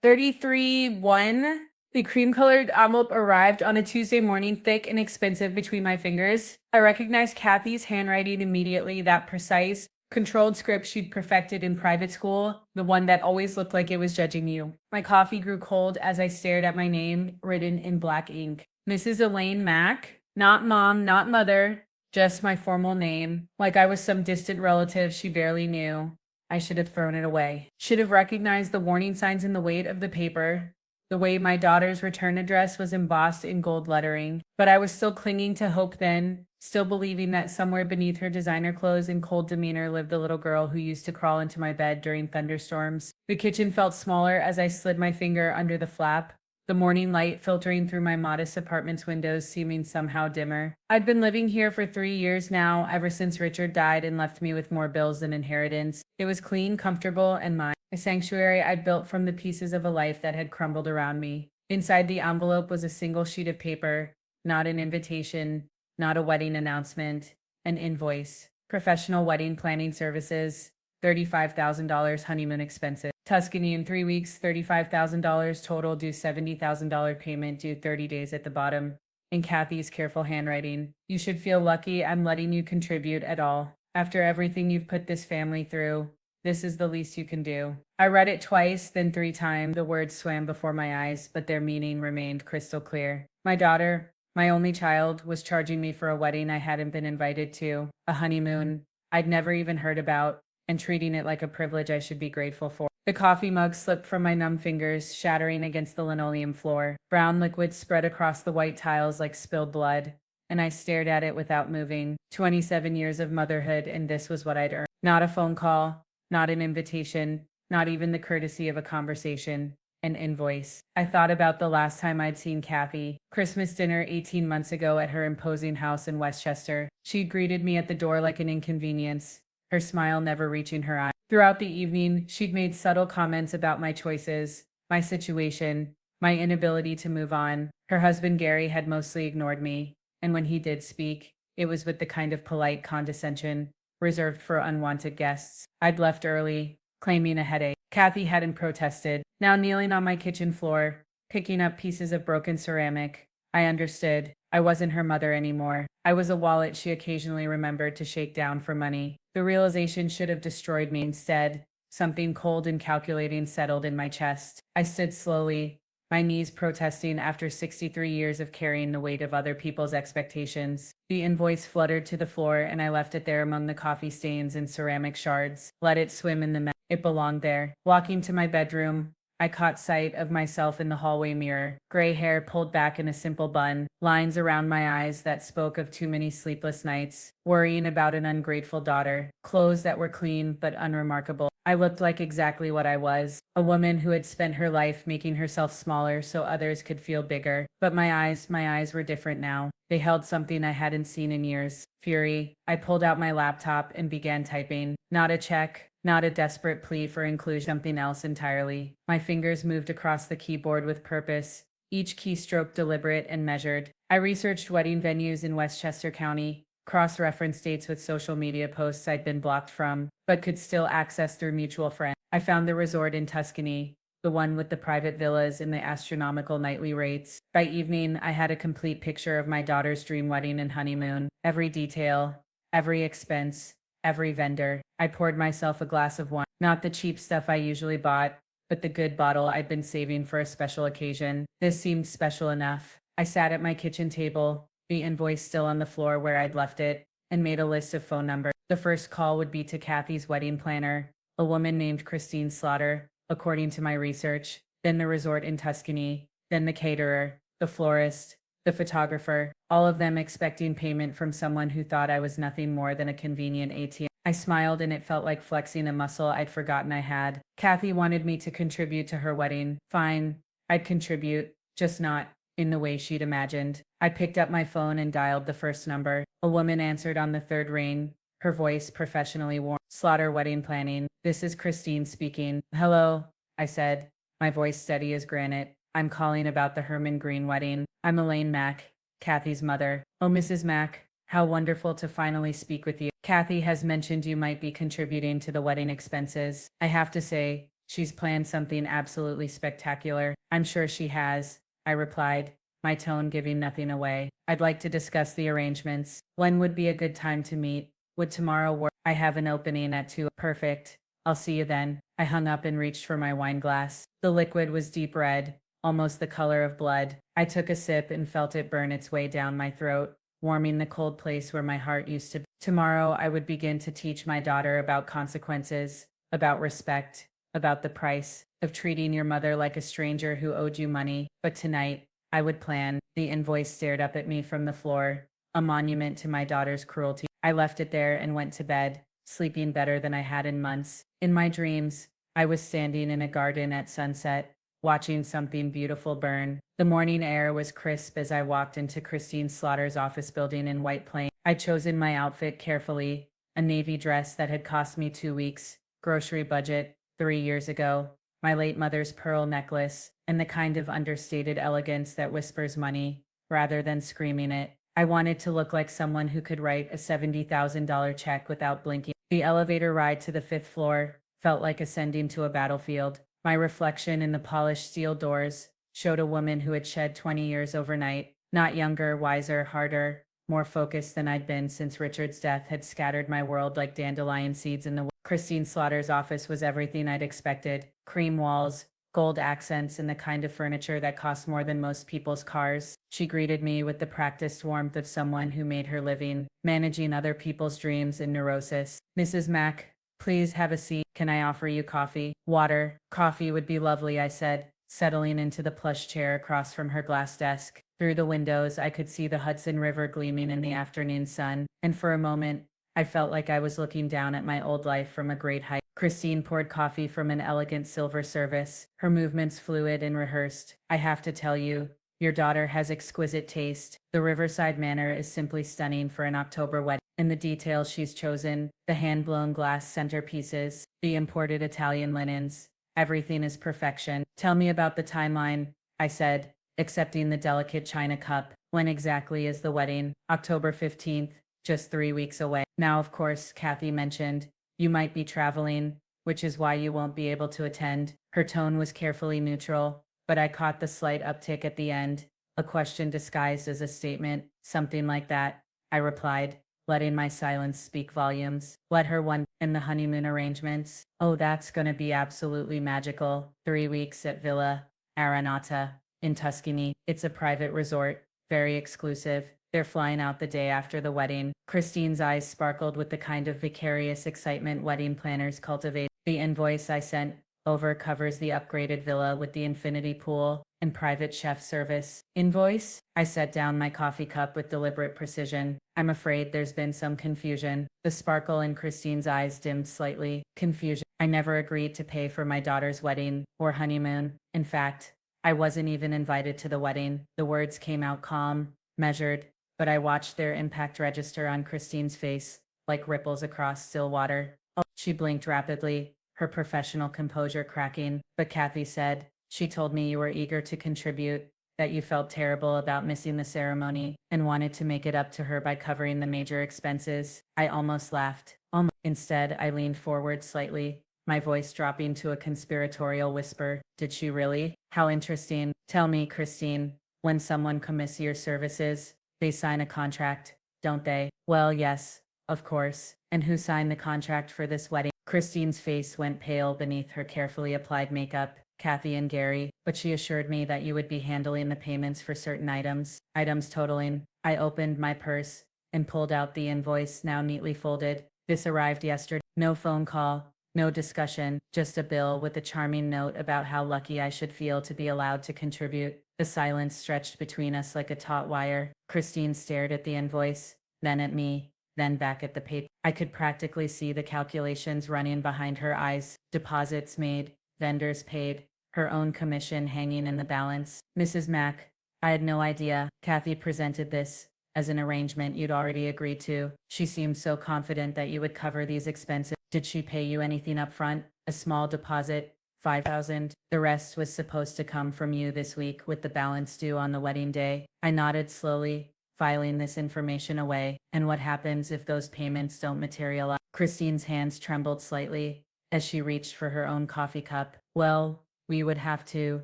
33-1. The cream-colored envelope arrived on a Tuesday morning, thick and expensive between my fingers. I recognized Kathy's handwriting immediately, that precise, controlled script she'd perfected in private school, the one that always looked like it was judging you. My coffee grew cold as I stared at my name written in black ink. Mrs. Elaine Mack. Not mom, not mother, just my formal name, like I was some distant relative she barely knew. I should have thrown it away. Should have recognized the warning signs in the weight of the paper, the way my daughter's return address was embossed in gold lettering. But I was still clinging to hope then, still believing that somewhere beneath her designer clothes and cold demeanor lived the little girl who used to crawl into my bed during thunderstorms. The kitchen felt smaller as I slid my finger under the flap, the morning light filtering through my modest apartment's windows seeming somehow dimmer. I'd been living here for 3 years now, ever since Richard died and left me with more bills than inheritance. It was clean, comfortable, and mine. A sanctuary I'd built from the pieces of a life that had crumbled around me. Inside the envelope was a single sheet of paper, not an invitation, not a wedding announcement, an invoice. Professional wedding planning services, $35,000 honeymoon expenses. Tuscany in 3 weeks, $35,000 total, due $70,000 payment, due 30 days at the bottom. In Kathy's careful handwriting, you should feel lucky I'm letting you contribute at all. After everything you've put this family through, this is the least you can do. I read it twice, then 3 times. The words swam before my eyes, but their meaning remained crystal clear. My daughter, my only child, was charging me for a wedding I hadn't been invited to, a honeymoon I'd never even heard about, and treating it like a privilege I should be grateful for. The coffee mug slipped from my numb fingers, shattering against the linoleum floor. Brown liquid spread across the white tiles like spilled blood, and I stared at it without moving. 27 years of motherhood, and this was what I'd earned. Not a phone call, not an invitation, not even the courtesy of a conversation. An invoice. I thought about the last time I'd seen Kathy. Christmas dinner 18 months ago at her imposing house in Westchester. She'd greeted me at the door like an inconvenience, her smile never reaching her eyes. Throughout the evening, she'd made subtle comments about my choices, my situation, my inability to move on. Her husband Gary had mostly ignored me, and when he did speak, it was with the kind of polite condescension reserved for unwanted guests. I'd left early, claiming a headache. Kathy hadn't protested. Now kneeling on my kitchen floor, picking up pieces of broken ceramic, I understood. I wasn't her mother anymore. I was a wallet she occasionally remembered to shake down for money. The realization should have destroyed me. Instead, something cold and calculating settled in my chest. I stood slowly, my knees protesting after 63 years of carrying the weight of other people's expectations. The invoice fluttered to the floor, and I left it there among the coffee stains and ceramic shards. Let it swim in the mess. It belonged there. Walking to my bedroom, I caught sight of myself in the hallway mirror. Gray hair pulled back in a simple bun, lines around my eyes that spoke of too many sleepless nights, worrying about an ungrateful daughter, clothes that were clean but unremarkable. I looked like exactly what I was, a woman who had spent her life making herself smaller so others could feel bigger. But my eyes were different now. They held something I hadn't seen in years. Fury. I pulled out my laptop and began typing. Not a check, not a desperate plea for inclusion, something else entirely. My fingers moved across the keyboard with purpose, each keystroke deliberate and measured. I researched wedding venues in Westchester County, cross-referenced dates with social media posts I'd been blocked from, but could still access through mutual friends. I found the resort in Tuscany, the one with the private villas and the astronomical nightly rates. By evening, I had a complete picture of my daughter's dream wedding and honeymoon. Every detail, every expense, every vendor. I poured myself a glass of wine. Not the cheap stuff I usually bought, but the good bottle I'd been saving for a special occasion. This seemed special enough. I sat at my kitchen table, the invoice still on the floor where I'd left it, and made a list of phone numbers. The first call would be to Kathy's wedding planner, a woman named Christine Slaughter, according to my research, then the resort in Tuscany, then the caterer, the florist, the photographer, all of them expecting payment from someone who thought I was nothing more than a convenient ATM. I smiled, and it felt like flexing a muscle I'd forgotten I had. Kathy wanted me to contribute to her wedding. Fine, I'd contribute, just not in the way she'd imagined. I picked up my phone and dialed the first number. A woman answered on the third ring, her voice professionally warm. Slaughter Wedding Planning. This is Christine speaking. Hello, I said, my voice steady as granite. I'm calling about the Herman Green wedding. I'm Elaine Mack, Kathy's mother. Oh, Mrs. Mack, how wonderful to finally speak with you. Kathy has mentioned you might be contributing to the wedding expenses. I have to say, She's planned something absolutely spectacular. I'm sure she has, I replied, my tone giving nothing away. I'd like to discuss the arrangements. When would be a good time to meet? Would tomorrow work? I have an opening at 2. Perfect. I'll see you then. I hung up and reached for my wine glass. The liquid was deep red, almost the color of blood. I took a sip and felt it burn its way down my throat, warming the cold place where my heart used to be. Tomorrow I would begin to teach my daughter about consequences, about respect, about the price of treating your mother like a stranger who owed you money. But tonight, I would plan. The invoice stared up at me from the floor, a monument to my daughter's cruelty. I left it there and went to bed, sleeping better than I had in months. In my dreams, I was standing in a garden at sunset, watching something beautiful burn. The morning air was crisp as I walked into Christine Slaughter's office building in White Plains. I'd chosen my outfit carefully, a navy dress that had cost me 2 weeks, grocery budget, 3 years ago, my late mother's pearl necklace, and the kind of understated elegance that whispers money, rather than screaming it. I wanted to look like someone who could write a $70,000 check without blinking. The elevator ride to the 5th floor felt like ascending to a battlefield. My reflection in the polished steel doors showed a woman who had shed 20 years overnight, not younger, wiser, harder, more focused than I'd been since Richard's death had scattered my world like dandelion seeds in the wind. Christine Slaughter's office was everything I'd expected. Cream walls, gold accents, and the kind of furniture that costs more than most people's cars. She greeted me with the practiced warmth of someone who made her living, managing other people's dreams and neurosis. Mrs. Mack, please have a seat. Can I offer you coffee? Water. Coffee would be lovely, I said, settling into the plush chair across from her glass desk. Through the windows, I could see the Hudson River gleaming in the afternoon sun, and for a moment, I felt like I was looking down at my old life from a great height. Christine poured coffee from an elegant silver service, her movements fluid and rehearsed. I have to tell you, your daughter has exquisite taste. The Riverside Manor is simply stunning for an October wedding. And the details she's chosen, the hand-blown glass centerpieces, the imported Italian linens, everything is perfection. Tell me about the timeline, I said, accepting the delicate china cup. When exactly is the wedding? October 15th, just 3 weeks away. Now, of course, Kathy mentioned, you might be traveling, which is why you won't be able to attend. Her tone was carefully neutral, but I caught the slight uptick at the end, a question disguised as a statement, something like that. I replied, letting my silence speak volumes. Let her one in the honeymoon arrangements. Oh, that's gonna be absolutely magical. 3 weeks at Villa Arenata in Tuscany. It's a private resort, very exclusive. They're flying out the day after the wedding. Christine's eyes sparkled with the kind of vicarious excitement wedding planners cultivate. The invoice I sent over covers the upgraded villa with the infinity pool and private chef service. Invoice? I set down my coffee cup with deliberate precision. I'm afraid there's been some confusion. The sparkle in Christine's eyes dimmed slightly. Confusion. I never agreed to pay for my daughter's wedding or honeymoon. In fact, I wasn't even invited to the wedding. The words came out calm, measured, but I watched their impact register on Christine's face, like ripples across still water. Oh, she blinked rapidly, her professional composure cracking. But Kathy said, she told me you were eager to contribute, that you felt terrible about missing the ceremony, and wanted to make it up to her by covering the major expenses. I almost laughed. Instead, I leaned forward slightly, my voice dropping to a conspiratorial whisper. Did she really? How interesting. Tell me, Christine, when someone commits your services, they sign a contract, don't they? Well, yes, of course. And who signed the contract for this wedding? Christine's face went pale beneath her carefully applied makeup. Kathy and Gary, but she assured me that you would be handling the payments for certain items. Items totaling. I opened my purse and pulled out the invoice, now neatly folded. This arrived yesterday. No phone call, no discussion, just a bill with a charming note about how lucky I should feel to be allowed to contribute. The silence stretched between us like a taut wire. Christine stared at the invoice, then at me, then back at the paper. I could practically see the calculations running behind her eyes. Deposits made, vendors paid, her own commission hanging in the balance. Mrs. Mack, I had no idea. Kathy presented this as an arrangement you'd already agreed to. She seemed so confident that you would cover these expenses. Did she pay you anything up front? A small deposit? 5,000. The rest was supposed to come from you this week, with the balance due on the wedding day. I nodded slowly, filing this information away. And what happens if those payments don't materialize? Christine's hands trembled slightly, as she reached for her own coffee cup. Well, we would have to.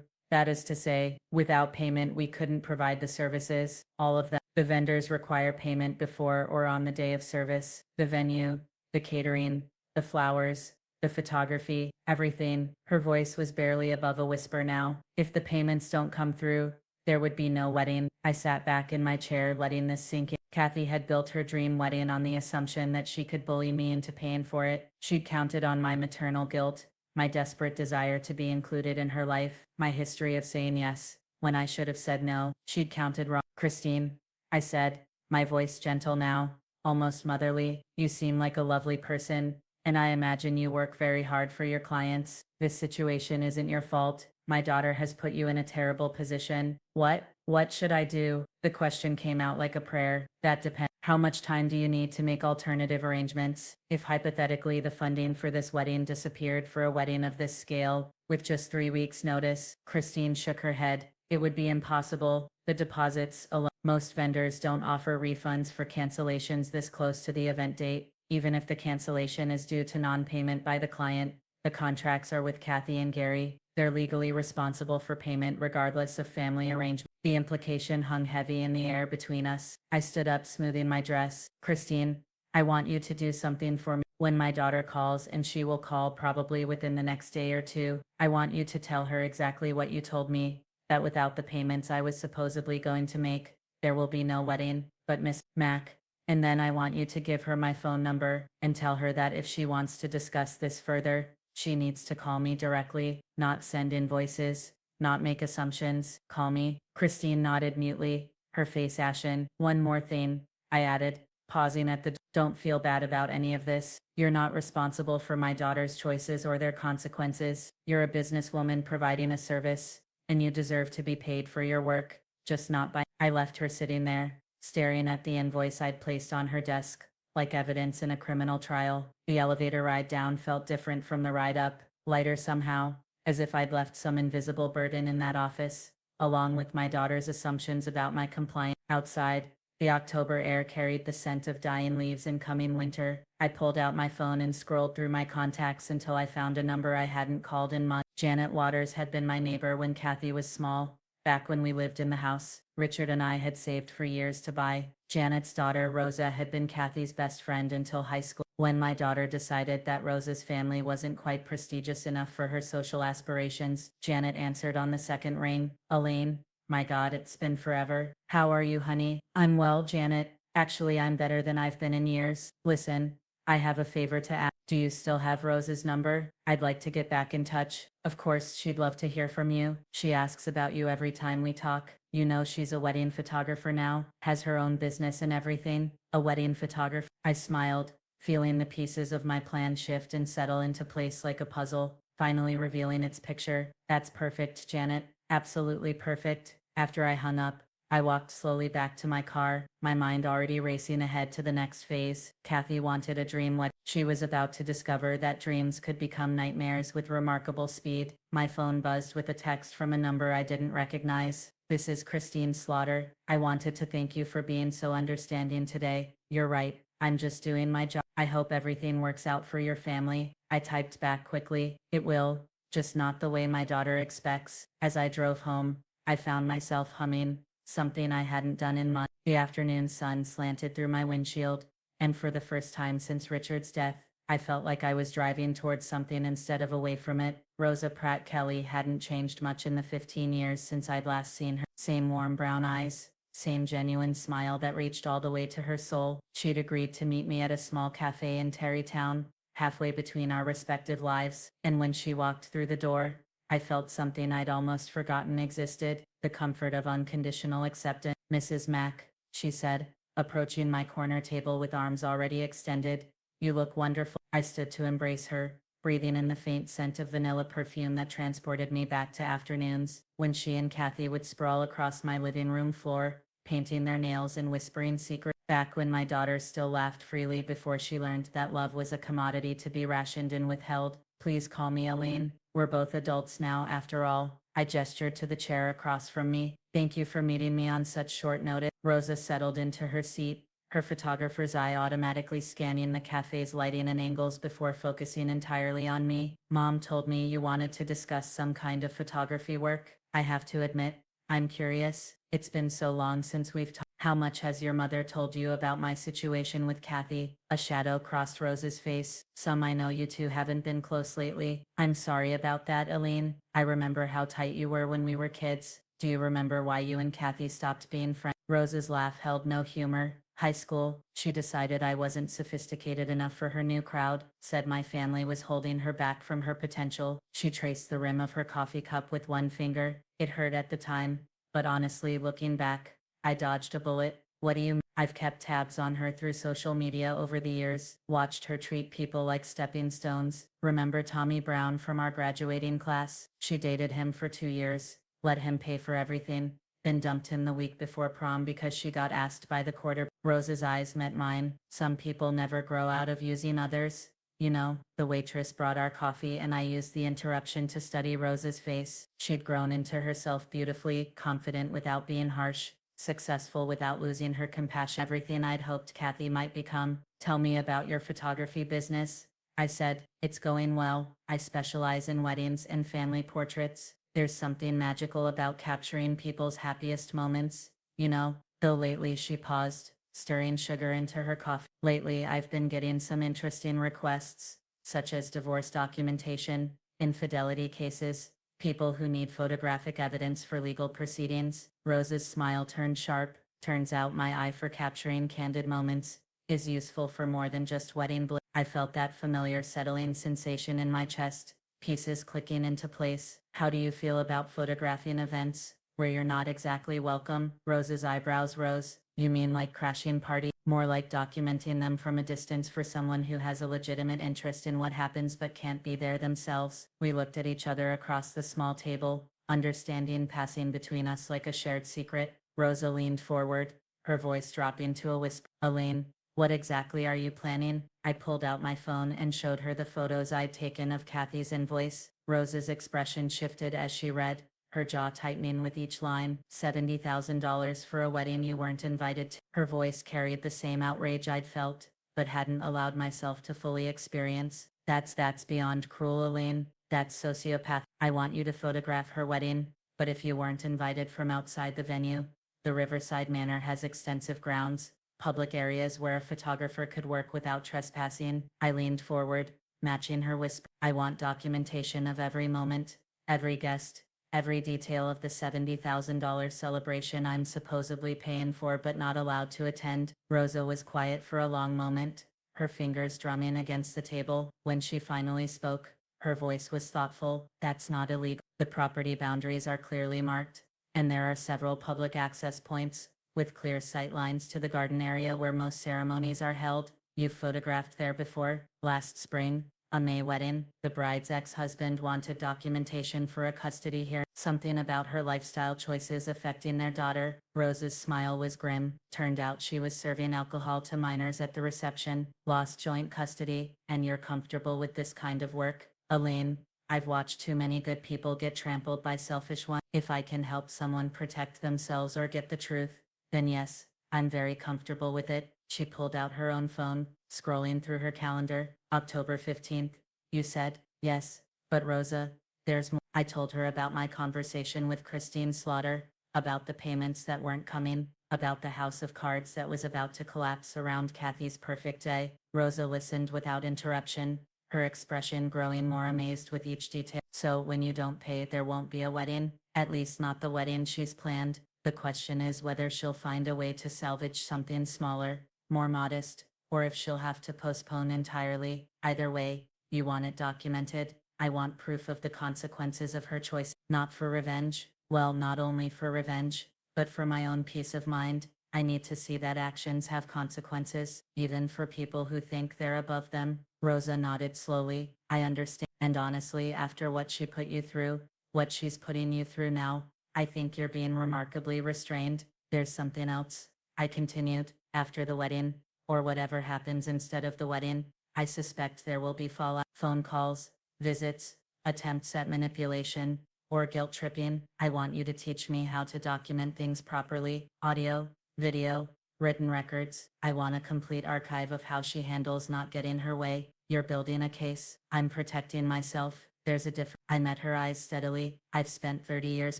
That is to say, without payment, we couldn't provide the services. All of that. The vendors require payment before or on the day of service. The venue, the catering, the flowers, the photography, everything. Her voice was barely above a whisper now. If the payments don't come through, there would be no wedding. I sat back in my chair, letting this sink in. Kathy had built her dream wedding on the assumption that she could bully me into paying for it. She'd counted on my maternal guilt, my desperate desire to be included in her life, my history of saying yes when I should have said no. She'd counted wrong. Christine, I said, my voice gentle now, almost motherly, you seem like a lovely person, and I imagine you work very hard for your clients. This situation isn't your fault. My daughter has put you in a terrible position. What should I do? The question came out like a prayer. That depends. How much time do you need to make alternative arrangements? If hypothetically the funding for this wedding disappeared for a wedding of this scale, with just 3 weeks' notice, Christine shook her head. It would be impossible. The deposits alone. Most vendors don't offer refunds for cancellations this close to the event date. Even if the cancellation is due to non-payment by the client, the contracts are with Kathy and Gary. They're legally responsible for payment regardless of family arrangement. The implication hung heavy in the air between us. I stood up, smoothing my dress. Christine, I want you to do something for me. When my daughter calls, and she will call probably within the next day or two, I want you to tell her exactly what you told me, that without the payments I was supposedly going to make, there will be no wedding. But Miss Mac, and then I want you to give her my phone number and tell her that if she wants to discuss this further, she needs to call me directly, not send invoices, not make assumptions. Call me. Christine nodded mutely, her face ashen. One more thing, I added, pausing at the door. Don't feel bad about any of this. You're not responsible for my daughter's choices or their consequences. You're a businesswoman providing a service, and you deserve to be paid for your work, just not by. I left her sitting there, staring at the invoice I'd placed on her desk, like evidence in a criminal trial. The elevator ride down felt different from the ride up, lighter somehow, as if I'd left some invisible burden in that office, along with my daughter's assumptions about my compliance. Outside, the October air carried the scent of dying leaves in coming winter. I pulled out my phone and scrolled through my contacts until I found a number I hadn't called in months. Janet Waters had been my neighbor when Kathy was small, back when we lived in the house Richard and I had saved for years to buy. Janet's daughter, Rosa, had been Kathy's best friend until high school. When my daughter decided that Rosa's family wasn't quite prestigious enough for her social aspirations, Janet answered on the second ring. Elaine, my God, it's been forever. How are you, honey? I'm well, Janet. Actually, I'm better than I've been in years. Listen, I have a favor to ask. Do you still have Rose's number? I'd like to get back in touch. Of course, she'd love to hear from you. She asks about you every time we talk. You know she's a wedding photographer now, has her own business and everything. A wedding photographer. I smiled, feeling the pieces of my plan shift and settle into place like a puzzle, finally revealing its picture. That's perfect, Janet. Absolutely perfect. After I hung up, I walked slowly back to my car, my mind already racing ahead to the next phase. Kathy wanted a dream wedding. She was about to discover that dreams could become nightmares with remarkable speed. My phone buzzed with a text from a number I didn't recognize. This is Christine Slaughter. I wanted to thank you for being so understanding today. You're right. I'm just doing my job. I hope everything works out for your family. I typed back quickly. It will, just not the way my daughter expects. As I drove home, I found myself humming, something I hadn't done in months. The afternoon sun slanted through my windshield, and for the first time since Richard's death, I felt like I was driving towards something instead of away from it. Rosa Pratt Kelly hadn't changed much in the 15 years since I'd last seen her. Same warm brown eyes, same genuine smile that reached all the way to her soul. She'd agreed to meet me at a small cafe in Terrytown, halfway between our respective lives, and when she walked through the door, I felt something I'd almost forgotten existed, the comfort of unconditional acceptance. Mrs. Mack, she said, approaching my corner table with arms already extended. You look wonderful. I stood to embrace her, breathing in the faint scent of vanilla perfume that transported me back to afternoons, when she and Kathy would sprawl across my living room floor, painting their nails and whispering secrets. Back when my daughter still laughed freely before she learned that love was a commodity to be rationed and withheld. Please call me Elaine. We're both adults now, after all. I gestured to the chair across from me. Thank you for meeting me on such short notice. Rosa settled into her seat, her photographer's eye automatically scanning the cafe's lighting and angles before focusing entirely on me. Mom told me you wanted to discuss some kind of photography work. I have to admit, I'm curious. It's been so long since we've talked. How much has your mother told you about my situation with Kathy? A shadow crossed Rose's face. Some. I know you two haven't been close lately. I'm sorry about that, Aline. I remember how tight you were when we were kids. Do you remember why you and Kathy stopped being friends? Rose's laugh held no humor. High school, she decided I wasn't sophisticated enough for her new crowd, said my family was holding her back from her potential. She traced the rim of her coffee cup with one finger. It hurt at the time, but honestly, looking back, I dodged a bullet. What do you mean? I've kept tabs on her through social media over the years, watched her treat people like stepping stones. Remember Tommy Brown from our graduating class? She dated him for 2 years, let him pay for everything, then dumped him the week before prom because she got asked by the quarter. Rose's eyes met mine. Some people never grow out of using others. You know, the waitress brought our coffee and I used the interruption to study Rose's face. She'd grown into herself beautifully, confident without being harsh, successful without losing her compassion. Everything I'd hoped Kathy might become. Tell me about your photography business, I said. It's going well. I specialize in weddings and family portraits. There's something magical about capturing people's happiest moments, you know, though lately. She paused, stirring sugar into her coffee. Lately, I've been getting some interesting requests, such as divorce documentation, infidelity cases, people who need photographic evidence for legal proceedings. Rose's smile turned sharp. Turns out my eye for capturing candid moments is useful for more than just wedding bliss. I felt that familiar settling sensation in my chest, pieces clicking into place. How do you feel about photographing events where you're not exactly welcome? Rose's eyebrows rose. You mean like crashing party? More like documenting them from a distance for someone who has a legitimate interest in what happens but can't be there themselves. We looked at each other across the small table, understanding passing between us like a shared secret. Rosa leaned forward, her voice dropping to a whisper. Elaine, what exactly are you planning? I pulled out my phone and showed her the photos I'd taken of Kathy's invoice. Rose's expression shifted as she read, her jaw tightening with each line. $70,000 for a wedding you weren't invited to. Her voice carried the same outrage I'd felt, but hadn't allowed myself to fully experience. That's beyond cruel, Elaine. That's sociopath. I want you to photograph her wedding, but if you weren't invited from outside the venue, the Riverside Manor has extensive grounds, public areas where a photographer could work without trespassing. I leaned forward, matching her whisper. I want documentation of every moment, every guest, every detail of the $70,000 celebration I'm supposedly paying for but not allowed to attend. Rosa was quiet for a long moment, her fingers drumming against the table. When she finally spoke, her voice was thoughtful. That's not illegal. The property boundaries are clearly marked, and there are several public access points, with clear sight lines to the garden area where most ceremonies are held. You've photographed there before. Last spring, a May wedding, the bride's ex-husband wanted documentation for a custody hearing. Something about her lifestyle choices affecting their daughter. Rose's smile was grim. Turned out she was serving alcohol to minors at the reception. Lost joint custody, and you're comfortable with this kind of work? Elaine, I've watched too many good people get trampled by selfish ones. If I can help someone protect themselves or get the truth, then yes, I'm very comfortable with it. She pulled out her own phone, scrolling through her calendar. October 15th. You said, yes, but Rosa, there's more. I told her about my conversation with Christine Slaughter, about the payments that weren't coming, about the house of cards that was about to collapse around Kathy's perfect day. Rosa listened without interruption, her expression growing more amazed with each detail. So when you don't pay, there won't be a wedding? At least not the wedding she's planned. The question is whether she'll find a way to salvage something smaller, more modest, or if she'll have to postpone entirely. Either way, you want it documented. I want proof of the consequences of her choice. Not for revenge. Well, not only for revenge, but for my own peace of mind. I need to see that actions have consequences, even for people who think they're above them. Rosa nodded slowly. I understand. And honestly, after what she put you through, what she's putting you through now, I think you're being remarkably restrained. There's something else, I continued. After the wedding, or whatever happens instead of the wedding, I suspect there will be fallout. Phone calls, visits, attempts at manipulation, or guilt tripping. I want you to teach me how to document things properly. Audio, video, written records. I want a complete archive of how she handles not getting her way. You're building a case. I'm protecting myself. There's a difference. I met her eyes steadily. I've spent 30 years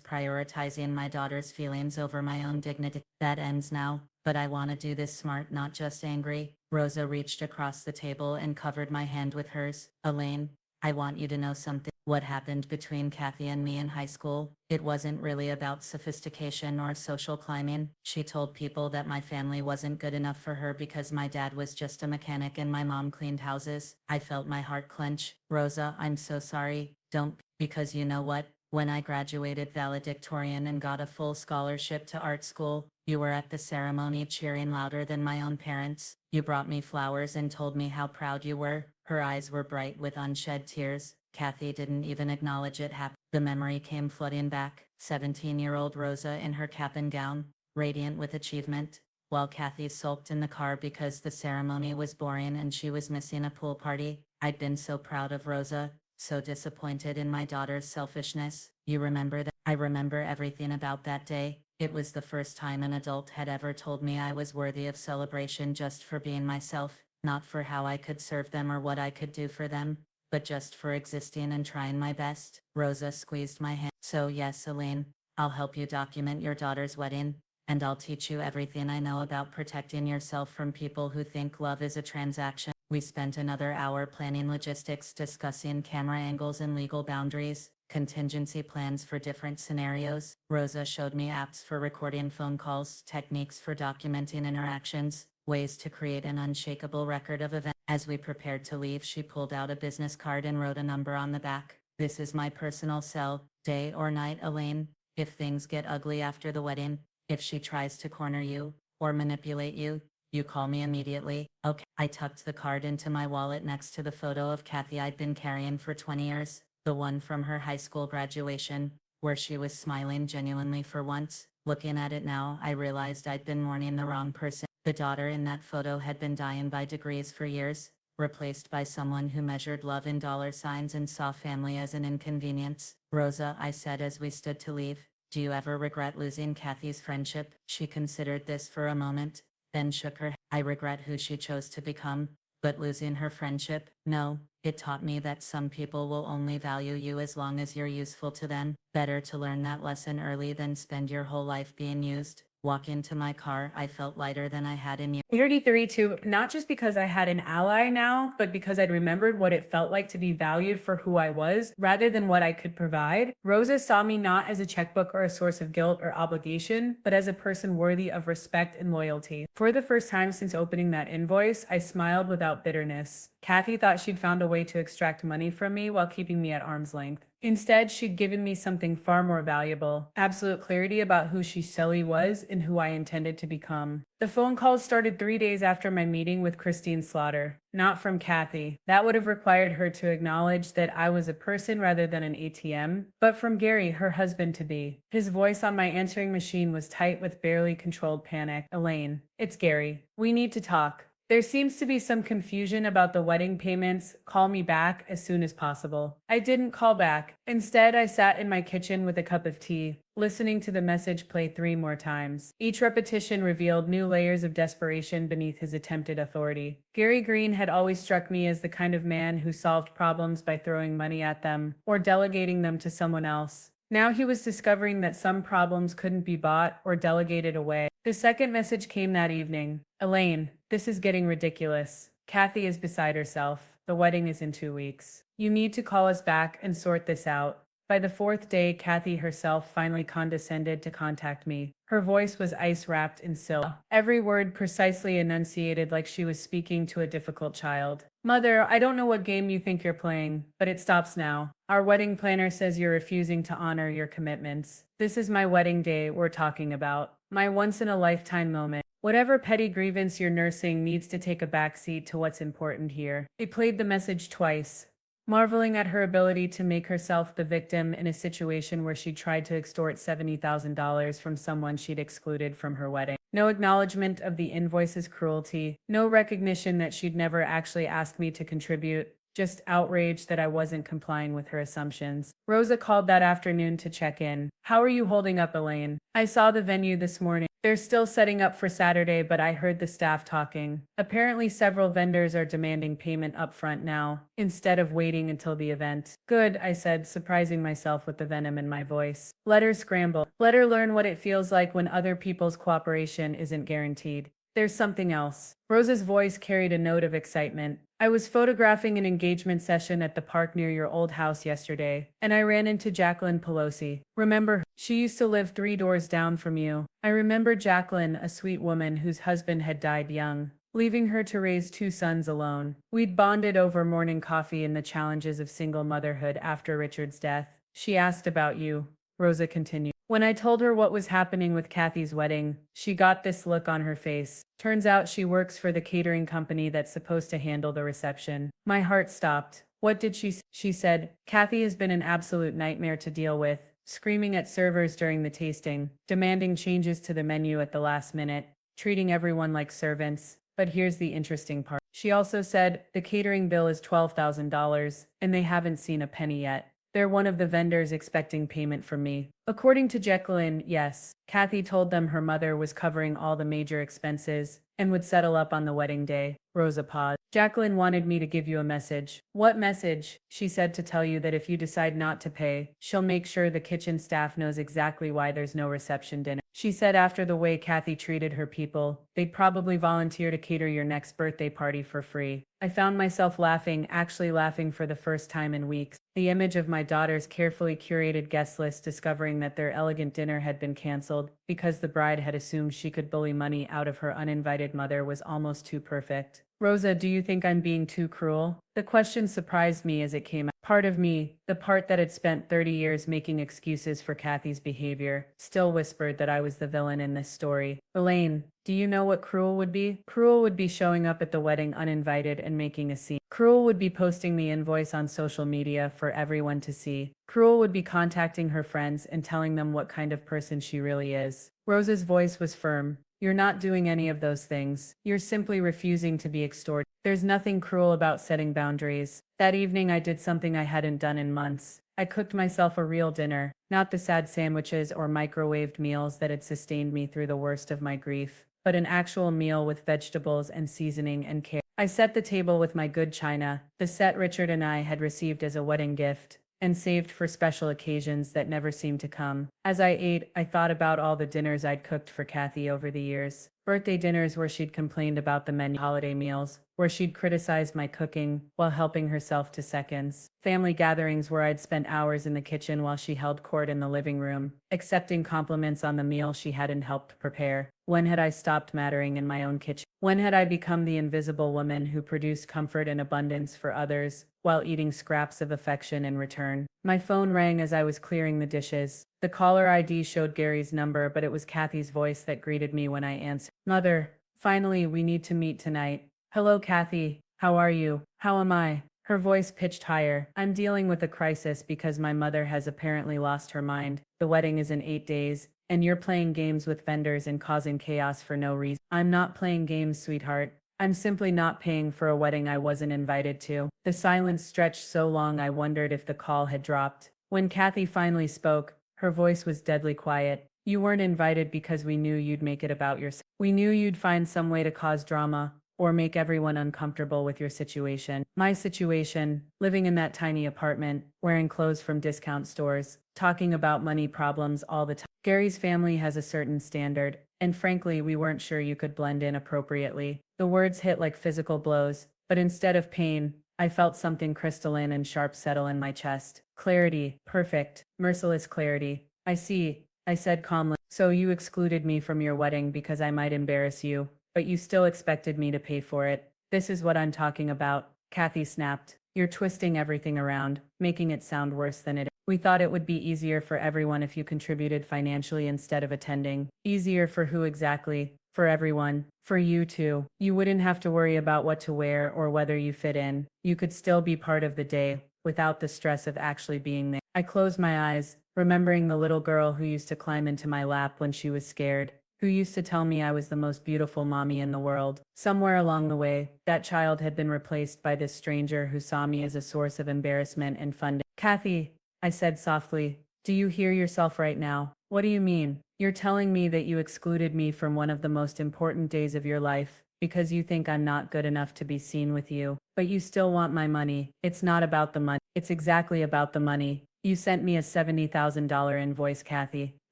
prioritizing my daughter's feelings over my own dignity. That ends now, but I want to do this smart, not just angry. Rosa reached across the table and covered my hand with hers. Elaine, I want you to know something. What happened between Kathy and me in high school, it wasn't really about sophistication or social climbing. She told people that my family wasn't good enough for her because my dad was just a mechanic and my mom cleaned houses. I felt my heart clench. Rosa, I'm so sorry. Don't, because you know what? When I graduated valedictorian and got a full scholarship to art school, you were at the ceremony cheering louder than my own parents. You brought me flowers and told me how proud you were. Her eyes were bright with unshed tears. Kathy didn't even acknowledge it happened. The memory came flooding back. 17-year-old Rosa in her cap and gown, radiant with achievement, while Kathy sulked in the car because the ceremony was boring and she was missing a pool party. I'd been so proud of Rosa, so disappointed in my daughter's selfishness. You remember that? I remember everything about that day. It was the first time an adult had ever told me I was worthy of celebration just for being myself, not for how I could serve them or what I could do for them, but just for existing and trying my best. Rosa squeezed my hand. So yes, Elaine, I'll help you document your daughter's wedding, and I'll teach you everything I know about protecting yourself from people who think love is a transaction. We spent another hour planning logistics, discussing camera angles and legal boundaries, contingency plans for different scenarios. Rosa showed me apps for recording phone calls, techniques for documenting interactions, ways to create an unshakable record of events. As we prepared to leave, she pulled out a business card and wrote a number on the back. This is my personal cell, day or night, Elaine. If things get ugly after the wedding, if she tries to corner you or manipulate you, you call me immediately. Okay. I tucked the card into my wallet next to the photo of Kathy I'd been carrying for 20 years, the one from her high school graduation, where she was smiling genuinely for once. Looking at it now, I realized I'd been mourning the wrong person. The daughter in that photo had been dying by degrees for years, replaced by someone who measured love in dollar signs and saw family as an inconvenience. Rosa, I said as we stood to leave, do you ever regret losing Kathy's friendship? She considered this for a moment, then shook her head. I regret who she chose to become, but losing her friendship? No. It taught me that some people will only value you as long as you're useful to them. Better to learn that lesson early than spend your whole life being used. Walking to my car, I felt lighter than I had in years. 33 too, not just because I had an ally now, but because I'd remembered what it felt like to be valued for who I was rather than what I could provide. Rosa saw me not as a checkbook or a source of guilt or obligation, but as a person worthy of respect and loyalty. For the first time since opening that invoice, I smiled without bitterness. Kathy thought she'd found a way to extract money from me while keeping me at arm's length. Instead, she'd given me something far more valuable, absolute clarity about who she Sully was and who I intended to become. The phone calls started 3 days after my meeting with Christine Slaughter, not from Kathy. That would have required her to acknowledge that I was a person rather than an ATM, but from Gary, her husband-to-be. His voice on my answering machine was tight with barely controlled panic. Elaine, it's Gary. We need to talk. There seems to be some confusion about the wedding payments. Call me back as soon as possible. I didn't call back. Instead, I sat in my kitchen with a cup of tea, listening to the message play 3 more times. Each repetition revealed new layers of desperation beneath his attempted authority. Gary Green had always struck me as the kind of man who solved problems by throwing money at them or delegating them to someone else. Now he was discovering that some problems couldn't be bought or delegated away. The second message came that evening. Elaine, this is getting ridiculous. Kathy is beside herself. The wedding is in 2 weeks. You need to call us back and sort this out. By the 4th day, Kathy herself finally condescended to contact me. Her voice was ice-wrapped in silk, every word precisely enunciated like she was speaking to a difficult child. Mother, I don't know what game you think you're playing, but it stops now. Our wedding planner says you're refusing to honor your commitments. This is my wedding day we're talking about. My once-in-a-lifetime moment. Whatever petty grievance you're nursing needs to take a backseat to what's important here. It played the message twice, marveling at her ability to make herself the victim in a situation where she tried to extort $70,000 from someone she'd excluded from her wedding. No acknowledgement of the invoice's cruelty, no recognition that she'd never actually asked me to contribute, just outraged that I wasn't complying with her assumptions. Rosa called that afternoon to check in. How are you holding up, Elaine? I saw the venue this morning. They're still setting up for Saturday, but I heard the staff talking. Apparently, several vendors are demanding payment upfront now, instead of waiting until the event. Good, I said, surprising myself with the venom in my voice. Let her scramble. Let her learn what it feels like when other people's cooperation isn't guaranteed. There's something else. Rosa's voice carried a note of excitement. I was photographing an engagement session at the park near your old house yesterday, and I ran into Jacqueline Pelosi. Remember her? She used to live 3 doors down from you. I remember Jacqueline, a sweet woman whose husband had died young, leaving her to raise 2 sons alone. We'd bonded over morning coffee and the challenges of single motherhood after Richard's death. She asked about you, Rosa continued. When I told her what was happening with Kathy's wedding, she got this look on her face. Turns out she works for the catering company that's supposed to handle the reception. My heart stopped. What did she say? She said, Kathy has been an absolute nightmare to deal with, screaming at servers during the tasting, demanding changes to the menu at the last minute, treating everyone like servants. But here's the interesting part. She also said the catering bill is $12,000, and they haven't seen a penny yet. They're one of the vendors expecting payment from me. According to Jacqueline, yes, Kathy told them her mother was covering all the major expenses and would settle up on the wedding day. Rosa paused. Jacqueline wanted me to give you a message. What message? She said to tell you that if you decide not to pay, she'll make sure the kitchen staff knows exactly why there's no reception dinner. She said after the way Kathy treated her people, they'd probably volunteer to cater your next birthday party for free. I found myself laughing, actually laughing for the first time in weeks. The image of my daughter's carefully curated guest list discovering that their elegant dinner had been canceled because the bride had assumed she could bully money out of her uninvited mother was almost too perfect. Rosa, do you think I'm being too cruel? The question surprised me as it came out. Part of me, the part that had spent 30 years making excuses for Kathy's behavior, still whispered that I was the villain in this story. Elaine, do you know what cruel would be? Cruel would be showing up at the wedding uninvited and making a scene. Cruel would be posting the invoice on social media for everyone to see. Cruel would be contacting her friends and telling them what kind of person she really is. Rosa's voice was firm. You're not doing any of those things. You're simply refusing to be extorted. There's nothing cruel about setting boundaries. That evening I did something I hadn't done in months. I cooked myself a real dinner, not the sad sandwiches or microwaved meals that had sustained me through the worst of my grief, but an actual meal with vegetables and seasoning and care. I set the table with my good china, the set Richard and I had received as a wedding gift, and saved for special occasions that never seemed to come. As I ate, I thought about all the dinners I'd cooked for Kathy over the years. Birthday dinners where she'd complained about the menu, holiday meals where she'd criticized my cooking while helping herself to seconds, family gatherings where I'd spent hours in the kitchen while she held court in the living room, accepting compliments on the meal she hadn't helped prepare. When had I stopped mattering in my own kitchen? When had I become the invisible woman who produced comfort and abundance for others while eating scraps of affection in return? My phone rang as I was clearing the dishes. The caller ID showed Gary's number, but it was Kathy's voice that greeted me when I answered. Mother, finally, we need to meet tonight. Hello, Kathy. How are you? How am I? Her voice pitched higher. I'm dealing with a crisis because my mother has apparently lost her mind. The wedding is in 8 days, and you're playing games with vendors and causing chaos for no reason. I'm not playing games, sweetheart. I'm simply not paying for a wedding I wasn't invited to. The silence stretched so long I wondered if the call had dropped. When Kathy finally spoke, her voice was deadly quiet. You weren't invited because we knew you'd make it about yourself. We knew you'd find some way to cause drama or make everyone uncomfortable with your situation. My situation, living in that tiny apartment, wearing clothes from discount stores, talking about money problems all the time. Gary's family has a certain standard, and frankly, we weren't sure you could blend in appropriately. The words hit like physical blows, but instead of pain, I felt something crystalline and sharp settle in my chest. Clarity, perfect, merciless clarity. I see, I said calmly. So you excluded me from your wedding because I might embarrass you, but you still expected me to pay for it. This is what I'm talking about. Kathy snapped. You're twisting everything around, making it sound worse than it is. We thought it would be easier for everyone if you contributed financially instead of attending. Easier for who exactly? For everyone. For you too. You wouldn't have to worry about what to wear or whether you fit in. You could still be part of the day without the stress of actually being there. I closed my eyes, remembering the little girl who used to climb into my lap when she was scared, who used to tell me I was the most beautiful mommy in the world. Somewhere along the way, that child had been replaced by this stranger who saw me as a source of embarrassment and funding. Kathy, I said softly, do you hear yourself right now? What do you mean? You're telling me that you excluded me from one of the most important days of your life because you think I'm not good enough to be seen with you, but you still want my money. It's not about the money. It's exactly about the money. You sent me a $70,000 invoice, Kathy.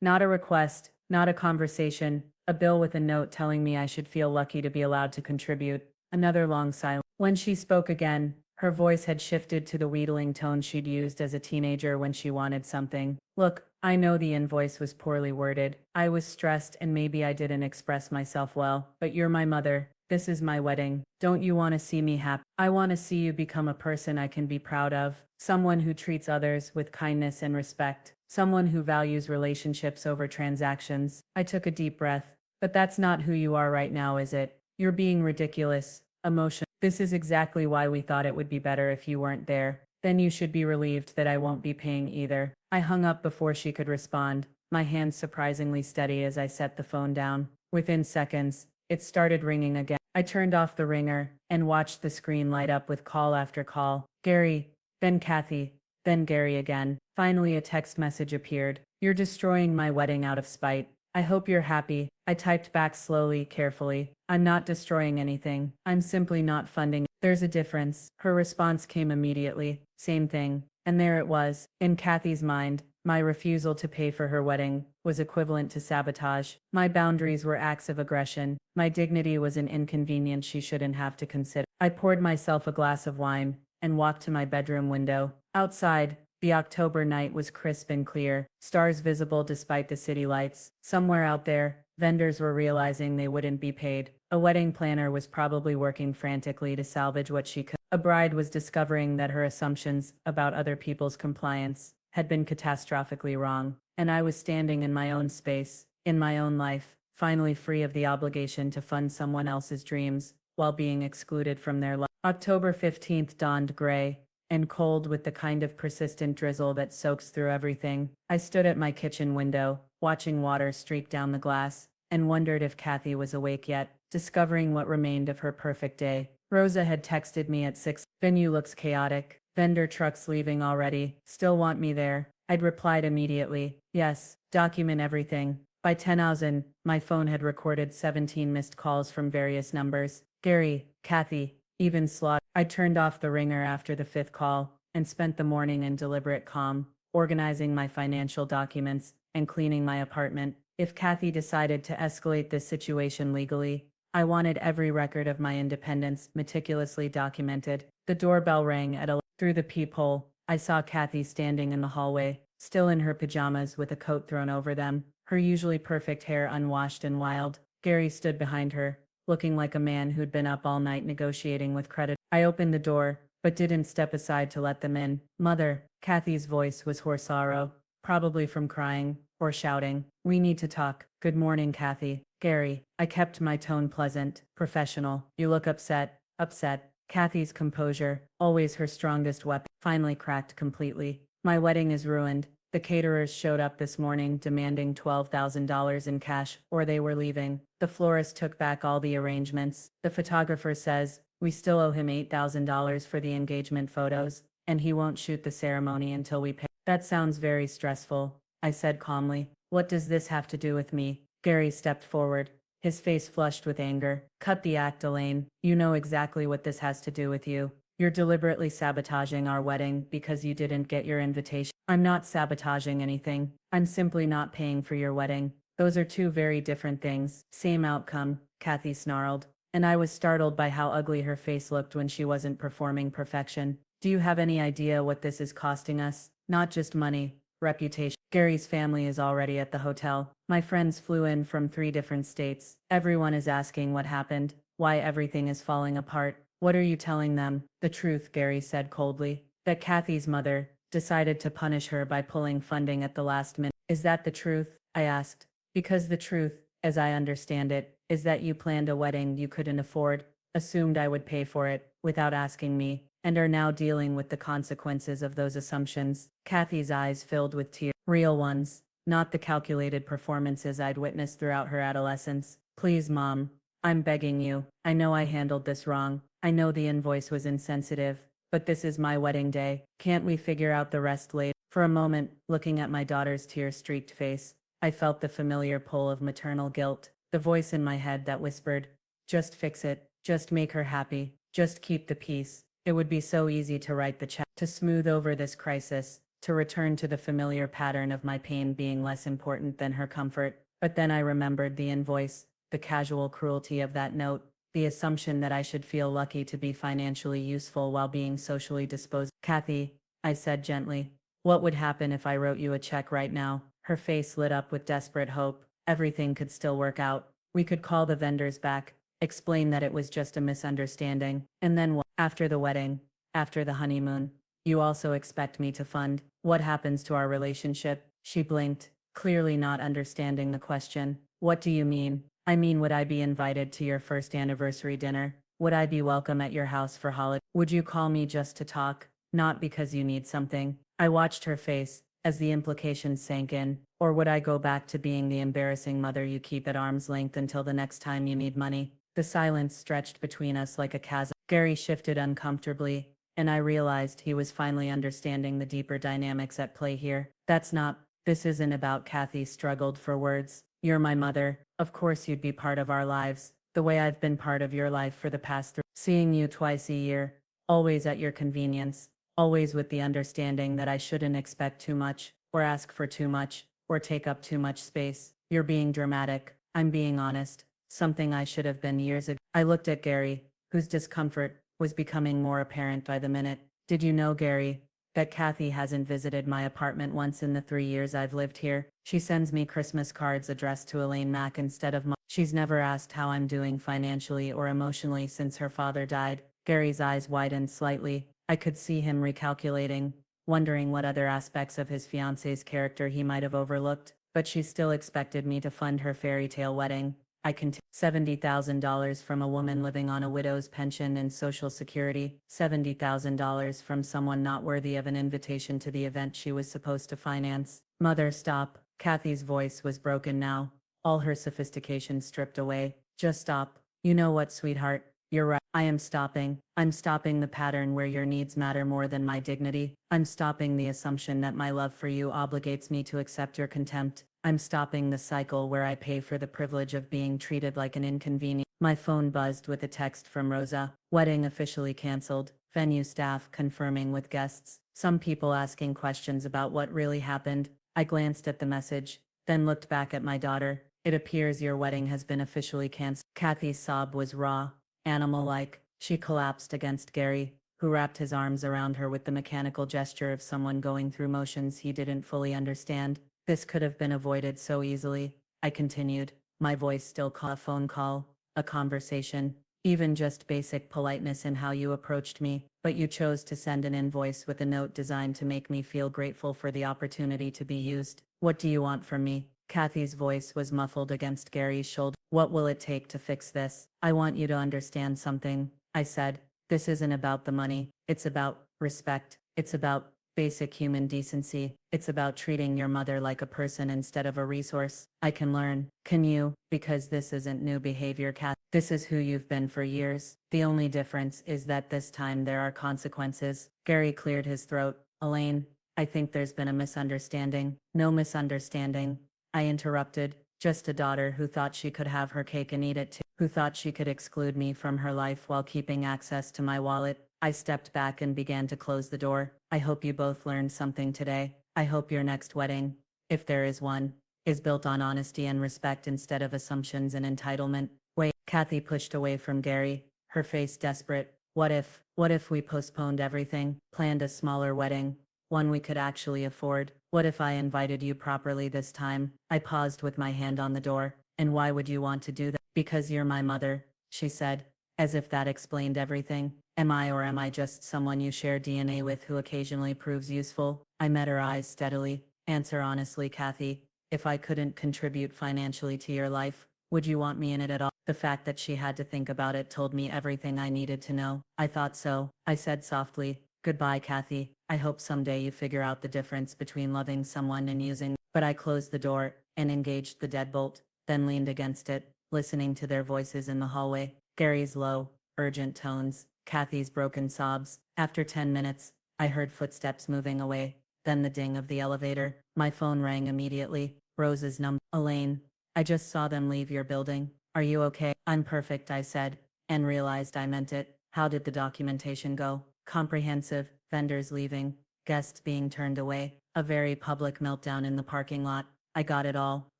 Not a request, not a conversation, a bill with a note telling me I should feel lucky to be allowed to contribute. Another long silence. When she spoke again, her voice had shifted to the wheedling tone she'd used as a teenager when she wanted something. Look, I know the invoice was poorly worded. I was stressed and maybe I didn't express myself well, but you're my mother. This is my wedding. Don't you want to see me happy? I want to see you become a person I can be proud of. Someone who treats others with kindness and respect. Someone who values relationships over transactions. I took a deep breath. But that's not who you are right now, is it? You're being ridiculous, emotional. This is exactly why we thought it would be better if you weren't there. Then you should be relieved that I won't be paying either. I hung up before she could respond, my hands surprisingly steady as I set the phone down. Within seconds, it started ringing again. I turned off the ringer and watched the screen light up with call after call. Gary, then Kathy, then Gary again. Finally, a text message appeared. You're destroying my wedding out of spite. I hope you're happy. I typed back slowly, carefully. I'm not destroying anything. I'm simply not funding. There's a difference. Her response came immediately. Same thing. And there it was. In Kathy's mind, my refusal to pay for her wedding was equivalent to sabotage. My boundaries were acts of aggression. My dignity was an inconvenience she shouldn't have to consider. I poured myself a glass of wine and walked to my bedroom window. Outside, the October night was crisp and clear, stars visible despite the city lights. Somewhere out there, vendors were realizing they wouldn't be paid. A wedding planner was probably working frantically to salvage what she could. A bride was discovering that her assumptions about other people's compliance had been catastrophically wrong. And I was standing in my own space, in my own life, finally free of the obligation to fund someone else's dreams while being excluded from their life. October 15th dawned gray and cold with the kind of persistent drizzle that soaks through everything. I stood at my kitchen window, watching water streak down the glass, and wondered if Kathy was awake yet, discovering what remained of her perfect day. Rosa had texted me at 6. Venue looks chaotic. Vendor trucks leaving already. Still want me there. I'd replied immediately. Yes, document everything. By 10,000, my phone had recorded 17 missed calls from various numbers. Gary, Kathy, even Slot. I turned off the ringer after the 5th call and spent the morning in deliberate calm, organizing my financial documents and cleaning my apartment. If Kathy decided to escalate this situation legally, I wanted every record of my independence meticulously documented. The doorbell rang at 11. Through the peephole, I saw Kathy standing in the hallway, still in her pajamas with a coat thrown over them, her usually perfect hair unwashed and wild. Gary stood behind her, looking like a man who'd been up all night negotiating with credit. I opened the door, but didn't step aside to let them in. Mother, Kathy's voice was hoarse sorrow, probably from crying or shouting. We need to talk. Good morning, Kathy. Gary. I kept my tone pleasant, professional. You look upset. Upset. Kathy's composure, always her strongest weapon, finally cracked completely. My wedding is ruined. The caterers showed up this morning demanding $12,000 in cash, or they were leaving. The florist took back all the arrangements. The photographer says we still owe him $8,000 for the engagement photos, and he won't shoot the ceremony until we pay. That sounds very stressful, I said calmly. What does this have to do with me? Gary stepped forward, his face flushed with anger. Cut the act, Elaine. You know exactly what this has to do with you. You're deliberately sabotaging our wedding because you didn't get your invitation. I'm not sabotaging anything. I'm simply not paying for your wedding. Those are two very different things. Same outcome, Kathy snarled. And I was startled by how ugly her face looked when she wasn't performing perfection. Do you have any idea what this is costing us? Not just money, reputation. Gary's family is already at the hotel. My friends flew in from 3 different states. Everyone is asking what happened, why everything is falling apart. What are you telling them? The truth, Gary said coldly. That Kathy's mother decided to punish her by pulling funding at the last minute. Is that the truth? I asked. Because the truth, as I understand it, is that you planned a wedding you couldn't afford, assumed I would pay for it, without asking me, and are now dealing with the consequences of those assumptions. Kathy's eyes filled with tears. Real ones. not the calculated performances I'd witnessed throughout her adolescence. Please, Mom, I'm begging you. I know I handled this wrong. I know the invoice was insensitive, but this is my wedding day. Can't we figure out the rest later? For a moment, looking at my daughter's tear-streaked face, I felt the familiar pull of maternal guilt, the voice in my head that whispered, just fix it, just make her happy, just keep the peace. It would be so easy to write the check, to smooth over this crisis, to return to the familiar pattern of my pain being less important than her comfort. But then I remembered the invoice, the casual cruelty of that note, the assumption that I should feel lucky to be financially useful while being socially disposed. Kathy, I said gently, what would happen if I wrote you a check right now? Her face lit up with desperate hope. Everything could still work out. We could call the vendors back, explain that it was just a misunderstanding, and then what? After the wedding, after the honeymoon, you also expect me to fund. What happens to our relationship? She blinked, clearly not understanding the question. What do you mean? I mean, would I be invited to your first anniversary dinner? Would I be welcome at your house for holiday? Would you call me just to talk, not because you need something? I watched her face as the implications sank in. Or would I go back to being the embarrassing mother you keep at arm's length until the next time you need money? The silence stretched between us like a chasm. Gary shifted uncomfortably, and I realized he was finally understanding the deeper dynamics at play here. This isn't about. Kathy struggled for words. You're my mother. Of course you'd be part of our lives, the way I've been part of your life for the past seeing you twice a year, always at your convenience, always with the understanding that I shouldn't expect too much, or ask for too much, or take up too much space. You're being dramatic. I'm being honest. Something I should have been years ago. I looked at Gary, whose discomfort was becoming more apparent by the minute. Did you know, Gary, that Kathy hasn't visited my apartment once in the 3 years I've lived here? She sends me Christmas cards addressed to Elaine Mack instead of Mom. She's never asked how I'm doing financially or emotionally since her father died. Gary's eyes widened slightly. I could see him recalculating, wondering what other aspects of his fiancée's character he might have overlooked. But she still expected me to fund her fairy tale wedding. I continued. $70,000 from a woman living on a widow's pension and Social Security. $70,000 from someone not worthy of an invitation to the event she was supposed to finance. Mother, stop. Kathy's voice was broken now, all her sophistication stripped away. Just stop. You know what, sweetheart? You're right. I am stopping. I'm stopping the pattern where your needs matter more than my dignity. I'm stopping the assumption that my love for you obligates me to accept your contempt. I'm stopping the cycle where I pay for the privilege of being treated like an inconvenience. My phone buzzed with a text from Rosa. Wedding officially canceled. Venue staff confirming with guests. Some people asking questions about what really happened. I glanced at the message, then looked back at my daughter. It appears your wedding has been officially canceled. Kathy's sob was raw, animal-like. She collapsed against Gary, who wrapped his arms around her with the mechanical gesture of someone going through motions he didn't fully understand. This could have been avoided so easily, I continued, my voice still caught. A phone call, a conversation, even just basic politeness in how you approached me, but you chose to send an invoice with a note designed to make me feel grateful for the opportunity to be used. What do you want from me? Kathy's voice was muffled against Gary's shoulder. What will it take to fix this? I want you to understand something, I said. This isn't about the money. It's about respect. It's about basic human decency. It's about treating your mother like a person instead of a resource. I can learn. Can you? Because this isn't new behavior, Kat. This is who you've been for years. The only difference is that this time there are consequences. Gary cleared his throat. Elaine, I think there's been a misunderstanding. No misunderstanding, I interrupted. Just a daughter who thought she could have her cake and eat it too. Who thought she could exclude me from her life while keeping access to my wallet. I stepped back and began to close the door. I hope you both learned something today. I hope your next wedding, if there is one, is built on honesty and respect instead of assumptions and entitlement. Wait, Kathy pushed away from Gary, her face desperate. What if we postponed everything, planned a smaller wedding, one we could actually afford? What if I invited you properly this time? I paused with my hand on the door. And why would you want to do that? Because you're my mother, she said, as if that explained everything. Am I just someone you share DNA with who occasionally proves useful? I met her eyes steadily. Answer honestly, Kathy. If I couldn't contribute financially to your life, would you want me in it at all? The fact that she had to think about it told me everything I needed to know. I thought so, I said softly. Goodbye, Kathy. I hope someday you figure out the difference between loving someone and using. but I closed the door and engaged the deadbolt, then leaned against it, listening to their voices in the hallway. Gary's low, urgent tones, Kathy's broken sobs. After 10 minutes, I heard footsteps moving away, then the ding of the elevator. My phone rang immediately. Rose's number. Elaine, I just saw them leave your building. Are you okay? I'm perfect, I said, and realized I meant it. How did the documentation go? Comprehensive, vendors leaving, guests being turned away, a very public meltdown in the parking lot. I got it all.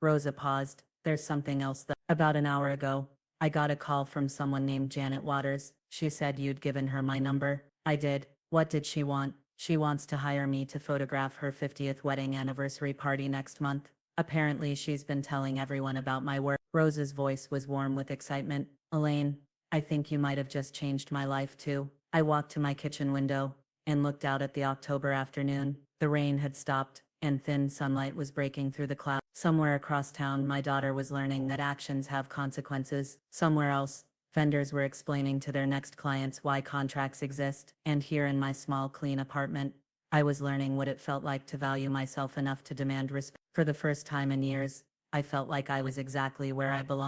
Rosa paused. There's something else though. About an hour ago, I got a call from someone named Janet Waters. She said you'd given her my number. I did. What did she want? She wants to hire me to photograph her 50th wedding anniversary party next month. Apparently, she's been telling everyone about my work. Rose's voice was warm with excitement. Elaine, I think you might have just changed my life too. I walked to my kitchen window and looked out at the October afternoon. The rain had stopped, and thin sunlight was breaking through the clouds. Somewhere across town, my daughter was learning that actions have consequences. Somewhere else, vendors were explaining to their next clients why contracts exist. And here in my small, clean apartment, I was learning what it felt like to value myself enough to demand respect. For the first time in years, I felt like I was exactly where I belonged.